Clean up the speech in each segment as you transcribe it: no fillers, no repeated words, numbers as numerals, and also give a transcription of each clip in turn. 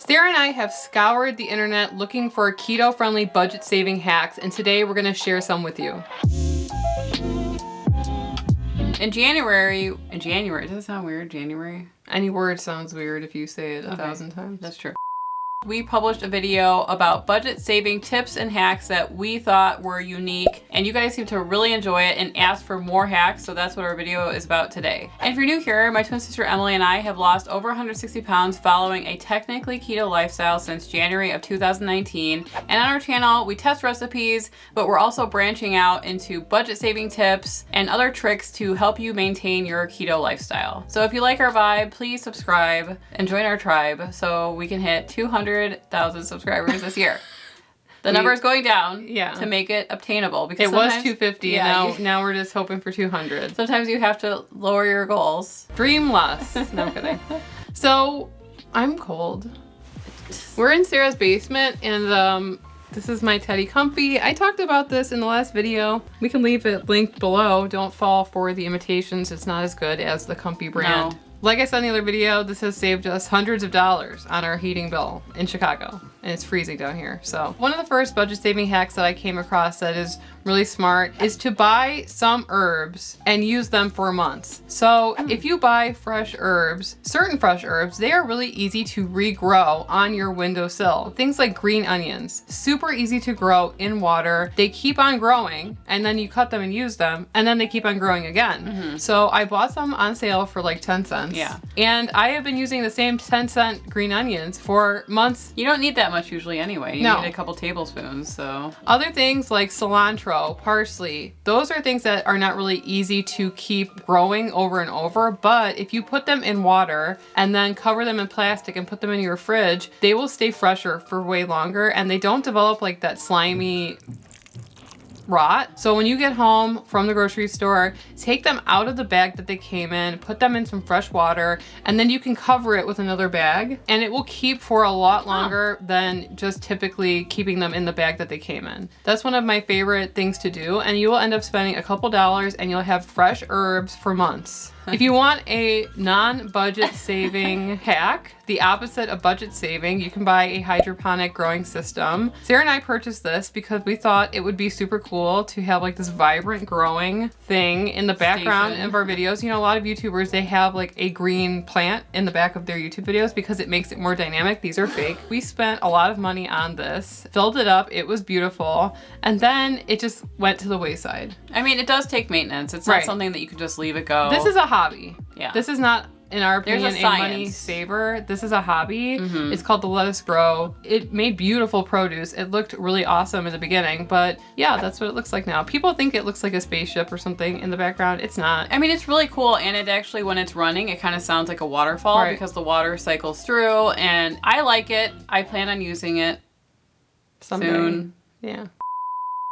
Sarah and I have scoured the internet looking for keto-friendly budget-saving hacks, and today we're gonna share some with you. In January, does that sound weird, January? Any word sounds weird if you say it 1,000 times. That's true. We published a video about budget saving tips and hacks that we thought were unique, and you guys seem to really enjoy it and ask for more hacks, so that's what our video is about today. And if you're new here, my twin sister Emily and I have lost over 160 pounds following a technically keto lifestyle since January of 2019. And on our channel, we test recipes, but we're also branching out into budget saving tips and other tricks to help you maintain your keto lifestyle. So if you like our vibe, please subscribe and join our tribe so we can hit 200,000 subscribers this year. The number is going down to make it obtainable because it was 250. Now we're just hoping for 200. Sometimes you have to lower your goals. Dream less. No, I'm kidding. So I'm cold. We're in Sarah's basement, and this is my Teddy Comfy. I talked about this in the last video. We can leave it linked below. Don't fall for the imitations. It's not as good as the Comfy brand. No. Like I said in the other video, this has saved us hundreds of dollars on our heating bill in Chicago, and it's freezing down here. So one of the first budget saving hacks that I came across that is really smart is to buy some herbs and use them for months. So if you buy fresh herbs, certain fresh herbs, they are really easy to regrow on your windowsill. Things like green onions, super easy to grow in water. They keep on growing, and then you cut them and use them, and then they keep on growing again. So I bought some on sale for like 10 cents. Yeah. And I have been using the same 10-cent green onions for months. You don't need that much usually anyway. You need a couple tablespoons, so. Other things like cilantro, parsley, those are things that are not really easy to keep growing over and over, but if you put them in water and then cover them in plastic and put them in your fridge, they will stay fresher for way longer, and they don't develop like that slimy rot. So when you get home from the grocery store, take them out of the bag that they came in, put them in some fresh water, and then you can cover it with another bag, and it will keep for a lot longer than just typically keeping them in the bag that they came in. That's one of my favorite things to do, and you will end up spending a couple dollars and you'll have fresh herbs for months. If you want a non-budget saving hack, the opposite of budget saving, you can buy a hydroponic growing system. Sarah and I purchased this because we thought it would be super cool to have like this vibrant growing thing in the background of our videos. You know, a lot of YouTubers, they have like a green plant in the back of their YouTube videos because it makes it more dynamic. These are fake. We spent a lot of money on this, filled it up, it was beautiful, and then it just went to the wayside. I mean, it does take maintenance. It's not something that you can just leave it go. This is a hobby. Yeah. This is not, in our opinion, a money saver. This is a hobby. It's called the Lettuce Grow. It made beautiful produce. It looked really awesome in the beginning, but yeah, that's what it looks like now. People think it looks like a spaceship or something in the background. It's not. I mean, it's really cool, and it actually, when it's running, it kind of sounds like a waterfall because the water cycles through, and I like it. I plan on using it soon. Yeah.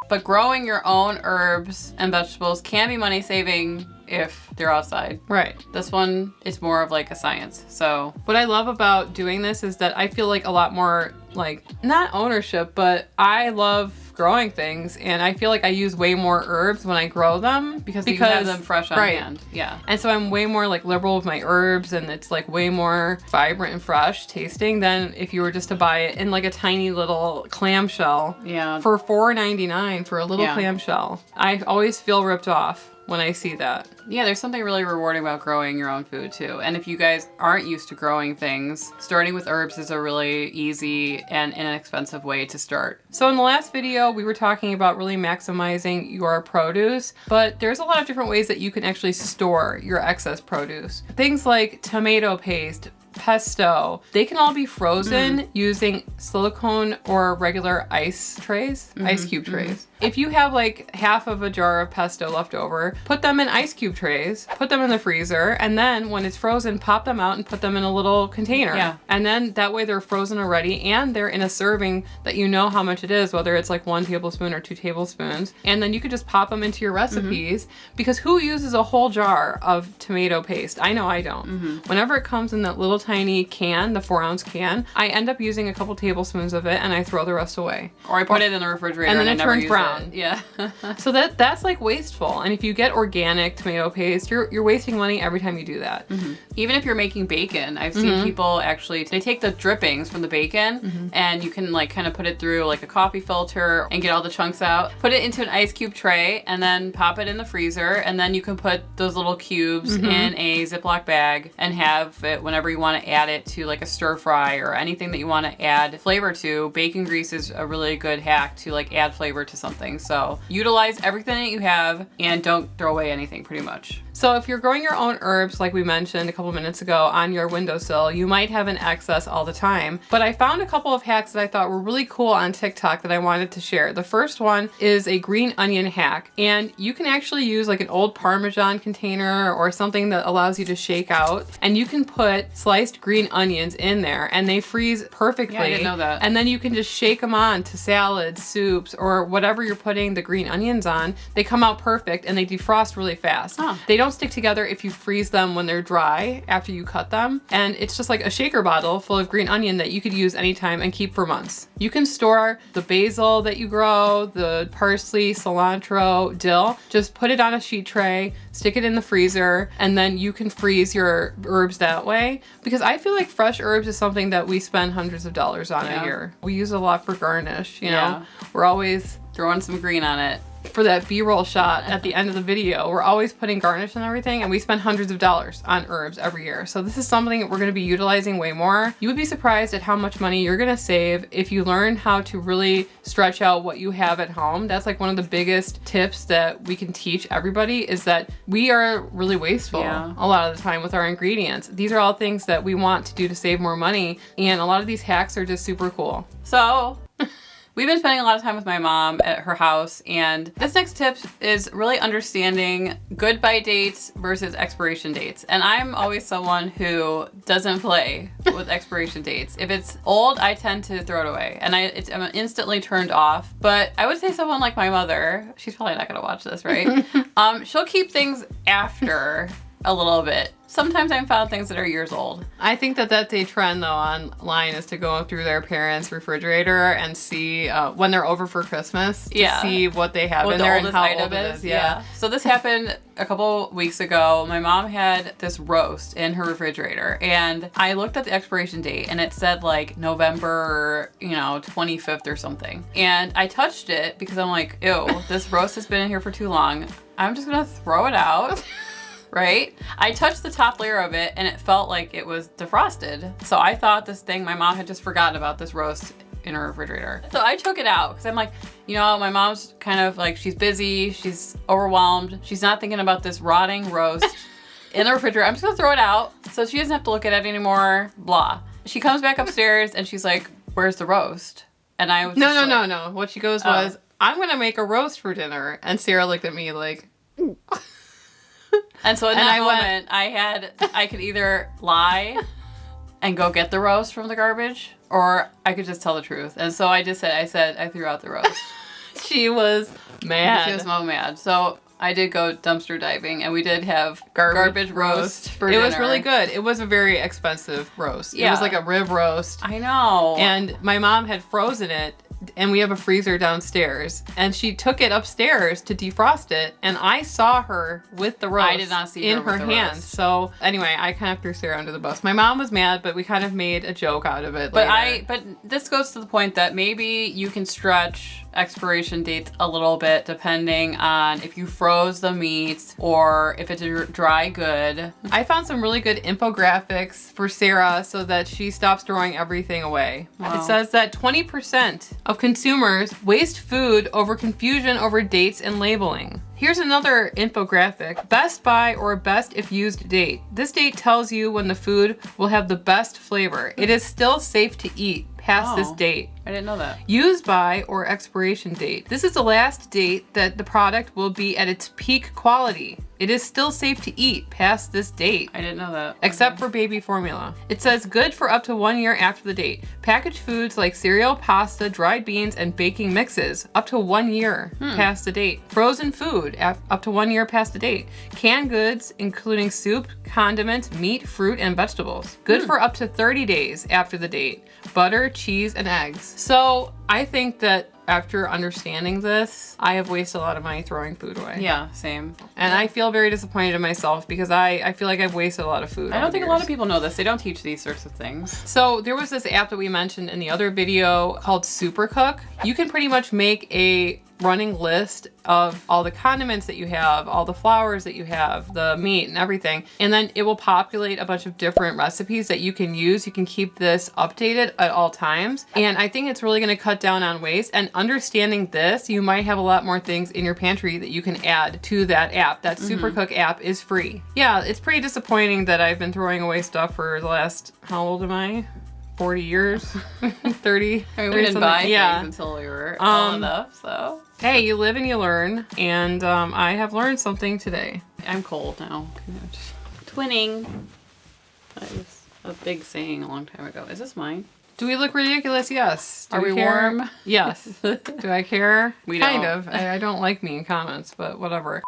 But growing your own herbs and vegetables can be money saving if they're outside. Right. This one is more of like a science. So what I love about doing this is that I feel like a lot more like, not ownership, but I love growing things, and I feel like I use way more herbs when I grow them because you have them fresh on hand. Yeah. And so I'm way more like liberal with my herbs, and it's like way more vibrant and fresh tasting than if you were just to buy it in like a tiny little clamshell. Yeah. For $4.99 for a little clamshell. I always feel ripped off when I see that. Yeah, there's something really rewarding about growing your own food too. And if you guys aren't used to growing things, starting with herbs is a really easy and inexpensive way to start. So in the last video, we were talking about really maximizing your produce, but there's a lot of different ways that you can actually store your excess produce. Things like tomato paste, pesto, they can all be frozen using silicone or regular ice trays, ice cube trays. If you have like half of a jar of pesto left over, put them in ice cube trays, put them in the freezer, and then when it's frozen, pop them out and put them in a little container. Yeah. And then that way they're frozen already, and they're in a serving that you know how much it is, whether it's like 1 tablespoon or 2 tablespoons. And then you could just pop them into your recipes, because who uses a whole jar of tomato paste? I know I don't. Whenever it comes in that little tiny can, the 4-ounce can, I end up using a couple tablespoons of it and I throw the rest away. Or I put it in the refrigerator and then I it never turns use brown. down. Yeah. So that's like wasteful. And if you get organic tomato paste, you're wasting money every time you do that. Even if you're making bacon, I've seen people actually, they take the drippings from the bacon and you can like kind of put it through like a coffee filter and get all the chunks out, put it into an ice cube tray and then pop it in the freezer. And then you can put those little cubes in a Ziploc bag and have it whenever you want to add it to like a stir fry or anything that you want to add flavor to. Bacon grease is a really good hack to like add flavor to something. So utilize everything that you have and don't throw away anything pretty much. So if you're growing your own herbs, like we mentioned a couple minutes ago, on your windowsill, you might have an excess all the time. But I found a couple of hacks that I thought were really cool on TikTok that I wanted to share. The first one is a green onion hack. And you can actually use like an old Parmesan container or something that allows you to shake out. And you can put sliced green onions in there and they freeze perfectly. Yeah, I didn't know that. And then you can just shake them on to salads, soups, or whatever you're putting the green onions on. They come out perfect and they defrost really fast. Huh. They don't stick together if you freeze them when they're dry after you cut them. And it's just like a shaker bottle full of green onion that you could use anytime and keep for months. You can store the basil that you grow, the parsley, cilantro, dill. Just put it on a sheet tray, stick it in the freezer, and then you can freeze your herbs that way. Because I feel like fresh herbs is something that we spend hundreds of dollars on a year. We use it a lot for garnish, you know? We're always throwing some green on it. For that B-roll shot at the end of the video, we're always putting garnish and everything, and we spend hundreds of dollars on herbs every year. So this is something that we're gonna be utilizing way more. You would be surprised at how much money you're gonna save if you learn how to really stretch out what you have at home. That's like one of the biggest tips that we can teach everybody, is that we are really wasteful a lot of the time with our ingredients. These are all things that we want to do to save more money, and a lot of these hacks are just super cool. So we've been spending a lot of time with my mom at her house, and this next tip is really understanding good by dates versus expiration dates. And I'm always someone who doesn't play with expiration dates. If it's old, I tend to throw it away, and I'm instantly turned off. But I would say someone like my mother, she's probably not gonna watch this, right? She'll keep things after a little bit. Sometimes I've found things that are years old. I think that that's a trend though online, is to go through their parents' refrigerator and see when they're over for Christmas to see what they have in there and how old it is. Yeah. So this happened a couple weeks ago. My mom had this roast in her refrigerator, and I looked at the expiration date and it said like November, 25th or something. And I touched it because I'm like, ew, this roast has been in here for too long. I'm just gonna throw it out. Right? I touched the top layer of it and it felt like it was defrosted. So I thought my mom had just forgotten about this roast in her refrigerator. So I took it out because I'm like, my mom's kind of like, she's busy, she's overwhelmed, she's not thinking about this rotting roast in the refrigerator. I'm just gonna throw it out so she doesn't have to look at it anymore, blah. She comes back upstairs and she's like, where's the roast? And I was No. What she goes was, I'm gonna make a roast for dinner. And Sarah looked at me like, and so in that moment, I could either lie and go get the roast from the garbage, or I could just tell the truth. And so I said I threw out the roast. She was mad. She was so mad. So I did go dumpster diving, and we did have garbage roast for dinner. It was really good. It was a very expensive roast. Yeah. It was like a rib roast. I know. And my mom had frozen it, and we have a freezer downstairs, and she took it upstairs to defrost it, and I saw her with the roast. I did not see in her hands. roast. So anyway, I kind of threw Sarah under the bus. My mom was mad, but we kind of made a joke out of it. But this goes to the point that maybe you can stretch expiration dates a little bit depending on if you froze the meat or if it's a dry good. I found some really good infographics for Sarah so that she stops throwing everything away. Wow. It says that 20% of consumers waste food over confusion over dates and labeling. Here's another infographic. Best by or best if used date. This date tells you when the food will have the best flavor. It is still safe to eat past this date. I didn't know that. Use by or expiration date. This is the last date that the product will be at its peak quality. It is still safe to eat past this date. I didn't know that. Except for baby formula. It says good for up to 1 year after the date. Packaged foods like cereal, pasta, dried beans, and baking mixes up to 1 year past the date. Frozen food up to 1 year past the date. Canned goods including soup, condiments, meat, fruit, and vegetables. Good for up to 30 days after the date. Butter, cheese, and eggs. So I think that after understanding this, I have wasted a lot of money throwing food away. Yeah, same. And I feel very disappointed in myself because I feel like I've wasted a lot of food. I don't think a lot of people know this. They don't teach these sorts of things. So there was this app that we mentioned in the other video called Supercook. You can pretty much make a running list of all the condiments that you have, all the flours that you have, the meat and everything. And then it will populate a bunch of different recipes that you can use. You can keep this updated at all times. And I think it's really gonna cut down on waste. And understanding this, you might have a lot more things in your pantry that you can add to that app. That Supercook app is free. Yeah, it's pretty disappointing that I've been throwing away stuff for the last, how old am I? 40 years, 30. I mean, we didn't buy things until we were old enough, so. Hey, you live and you learn, and I have learned something today. I'm cold now. Twinning. That was a big saying a long time ago. Is this mine? Do we look ridiculous? Yes. Are we warm? Yes. Do I care? We don't. Kind of. I don't like mean comments, but whatever.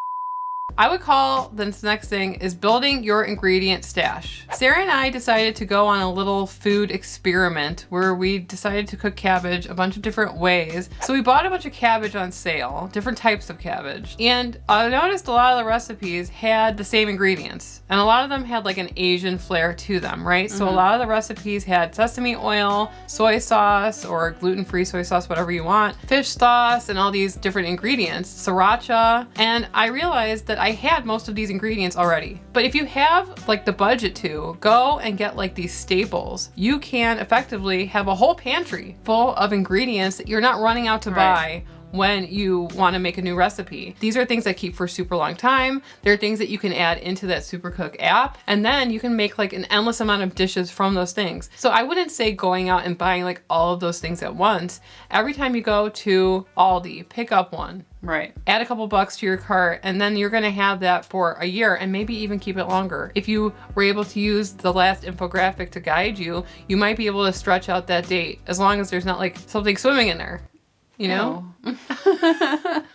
I would call this next thing is building your ingredient stash. Sarah and I decided to go on a little food experiment where we decided to cook cabbage a bunch of different ways. So we bought a bunch of cabbage on sale, different types of cabbage. And I noticed a lot of the recipes had the same ingredients. And a lot of them had like an Asian flair to them, right? So a lot of the recipes had sesame oil, soy sauce, or gluten-free soy sauce, whatever you want, fish sauce, and all these different ingredients, sriracha. And I realized that I had most of these ingredients already. But if you have like the budget to go and get like these staples, you can effectively have a whole pantry full of ingredients that you're not running out to buy when you want to make a new recipe. These are things that keep for a super long time. They're things that you can add into that Supercook app, and then you can make like an endless amount of dishes from those things. So I wouldn't say going out and buying like all of those things at once. Every time you go to Aldi, pick up one. Right. Add a couple bucks to your cart, and then you're gonna have that for a year and maybe even keep it longer. If you were able to use the last infographic to guide you, you might be able to stretch out that date as long as there's not like something swimming in there. You know?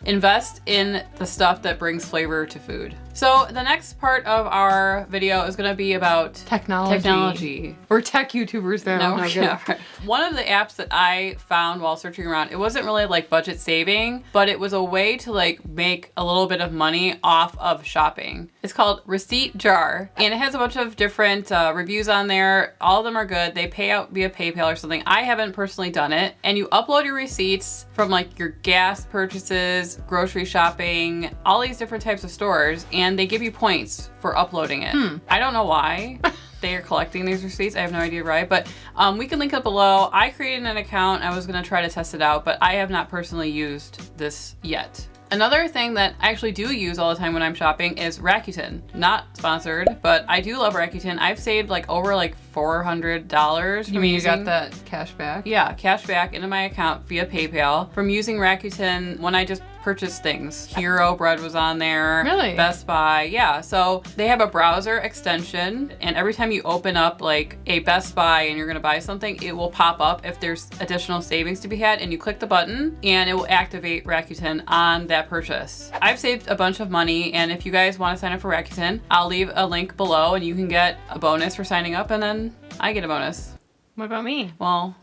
Invest in the stuff that brings flavor to food. So the next part of our video is going to be about technology. We're tech YouTubers now. No, yeah, right. One of the apps that I found while searching around, it wasn't really like budget saving, but it was a way to like make a little bit of money off of shopping. It's called Receipt Jar, and it has a bunch of different reviews on there. All of them are good. They pay out via PayPal or something. I haven't personally done it. And you upload your receipts from like your gas purchases, grocery shopping, all these different types of stores, and they give you points for uploading it. I don't know why they are collecting these receipts. I have no idea why, but we can link up below. I created an account. I was gonna try to test it out, but I have not personally used this yet. Another thing that I actually do use all the time when I'm shopping is Rakuten. Not sponsored, but I do love Rakuten. I've saved like over like $400. You mean you got that cash back? Yeah, cash back into my account via PayPal from using Rakuten when I just purchased things. Hero Bread was on there. Really? Best Buy. Yeah, so they have a browser extension, and every time you open up like a Best Buy and you're gonna buy something, it will pop up if there's additional savings to be had, and you click the button and it will activate Rakuten on that purchase. I've saved a bunch of money, and if you guys want to sign up for Rakuten, I'll leave a link below and you can get a bonus for signing up, and then I get a bonus. What about me? Well,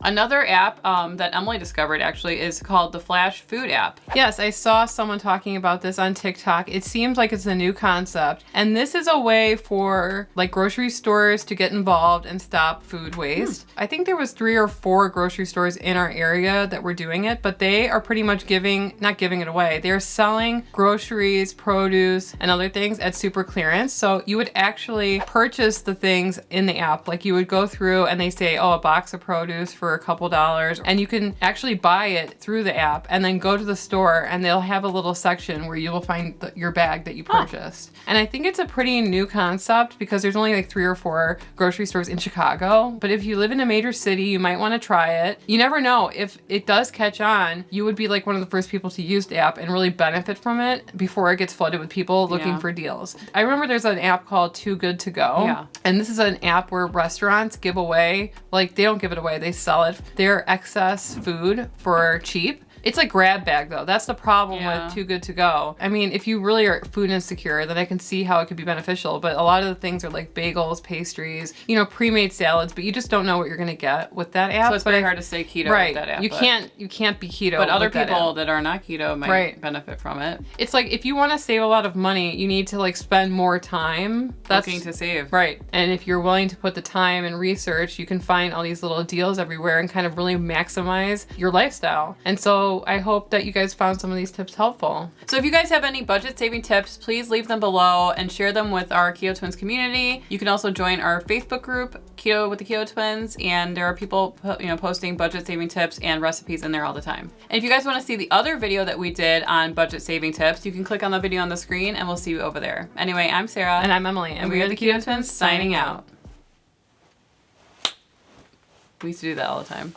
another app that Emily discovered actually is called the FlashFood app. Yes, I saw someone talking about this on TikTok. It seems like it's a new concept. And this is a way for like grocery stores to get involved and stop food waste. I think there was 3 or 4 grocery stores in our area that were doing it, but they are pretty much not giving it away. They're selling groceries, produce, and other things at super clearance. So you would actually purchase the things in the app. Like you would go through and they say, oh, a box of produce for a couple dollars, and you can actually buy it through the app and then go to the store and they'll have a little section where you will find your bag that you purchased. And I think it's a pretty new concept because there's only like 3 or 4 grocery stores in Chicago. But if you live in a major city, you might want to try it. You never know, if it does catch on, you would be like one of the first people to use the app and really benefit from it before it gets flooded with people looking for deals. I remember there's an app called Too Good To Go. Yeah. And this is an app where restaurants give away, like they don't give it away, they sell it, their excess food for cheap. It's like grab bag though. That's the problem Yeah. with Too Good To Go. I mean, if you really are food insecure, then I can see how it could be beneficial. But a lot of the things are like bagels, pastries, you know, pre-made salads, but you just don't know what you're gonna get with that app. So it's very hard to say keto right. with that app. You can't be keto. But other with that people app. that are not keto might benefit from it. It's like if you want to save a lot of money, you need to like spend more time. Looking to save. Right. And if you're willing to put the time and research, you can find all these little deals everywhere and kind of really maximize your lifestyle. And so I hope that you guys found some of these tips helpful. So if you guys have any budget saving tips, please leave them below and share them with our Keto Twins community. You can also join our Facebook group, Keto with the Keto Twins, and there are people, you know, posting budget saving tips and recipes in there all the time. And if you guys want to see the other video that we did on budget saving tips, you can click on the video on the screen and we'll see you over there. Anyway, I'm Sarah. And I'm Emily. And we are the Keto Twins signing out. We used to do that all the time.